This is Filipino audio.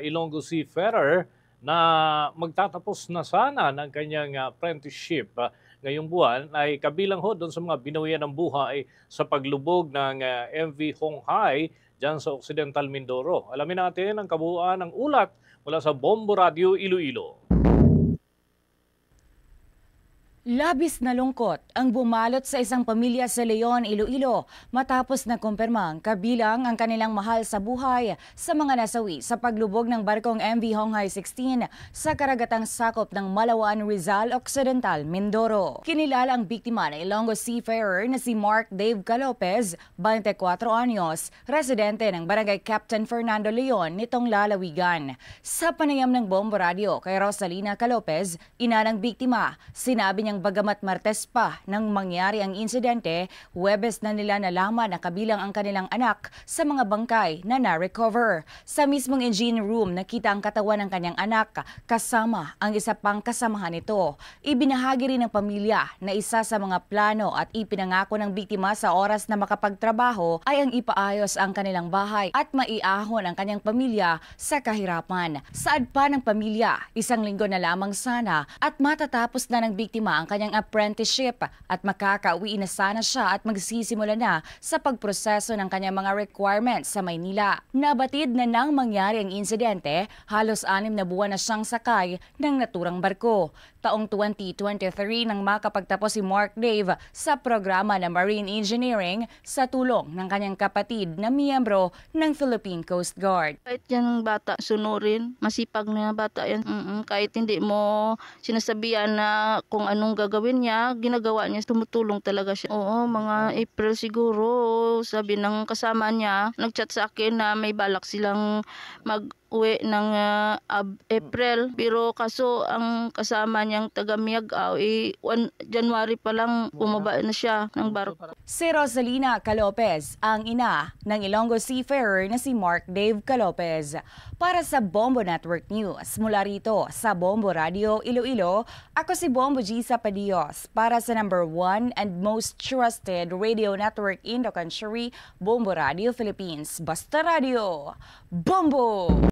Ilonggo Seafarer na magtatapos na sana ng kanyang apprenticeship ngayong buwan ay kabilang ho doon sa mga binawian ng buhay sa paglubog ng MV Honghai dyan sa Occidental Mindoro. Alamin natin ang kabuuan ng ulat mula sa Bombo Radio Iloilo. Labis na lungkot ang bumalot sa isang pamilya sa Leon, Iloilo matapos na kumpirmang kabilang ang kanilang mahal sa buhay sa mga nasawi sa paglubog ng barkong MV Honghai 16 sa karagatang sakop ng Malawan, Rizal, Occidental, Mindoro. Kinilala ang biktima na Ilonggo Seafarer na si Mark Dave Calopez, 24 anyos, residente ng Barangay Captain Fernando Leon nitong lalawigan. Sa panayam ng Bombo Radio kay Rosalina Calopez, ina ng biktima, sinabi niya bagamat Martes pa nang mangyari ang insidente, Huwebes na nila nalaman na kabilang ang kanilang anak sa mga bangkay na na-recover. Sa mismong engine room, nakita ang katawan ng kanyang anak kasama ang isa pang kasamahan nito. Ibinahagi rin ng pamilya na isa sa mga plano at ipinangako ng biktima sa oras na makapagtrabaho ay ang ipaayos ang kanilang bahay at maiahon ang kanyang pamilya sa kahirapan. Saad pa ng pamilya, 1 linggo na lamang sana at matatapos na ng biktima ang kanyang apprenticeship at makakauwi na sana siya at magsisimula na sa pagproseso ng kanyang mga requirements sa Maynila. Nabatid na nang mangyari ang insidente, halos 6 na buwan na siyang sakay ng naturang barko. Taong 2023 nang makapagtapos si Mark Dave sa programa ng Marine Engineering sa tulong ng kanyang kapatid na miyembro ng Philippine Coast Guard. Kahit yan bata, sunurin, masipag na bata yan. Kahit hindi mo sinasabihan na kung anong gagawin niya, ginagawa niya, tumutulong talaga siya. Oo, mga April siguro, sabi ng kasama niya, nagchat sa akin na may balak silang mag-uwi ng April. Pero kaso ang kasama niyang taga Miagao, 1 January pa lang bumaba na siya ng barko. Si Rosalina Calopez, ang ina ng Ilonggo Seafarer na si Mark Dave Calopez. Para sa Bombo Network News, mula rito sa Bombo Radio Iloilo, ako si Bombo G. Sapadios para sa #1 and most trusted radio network in the country, Bombo Radio Philippines. Basta Radio, Bombo!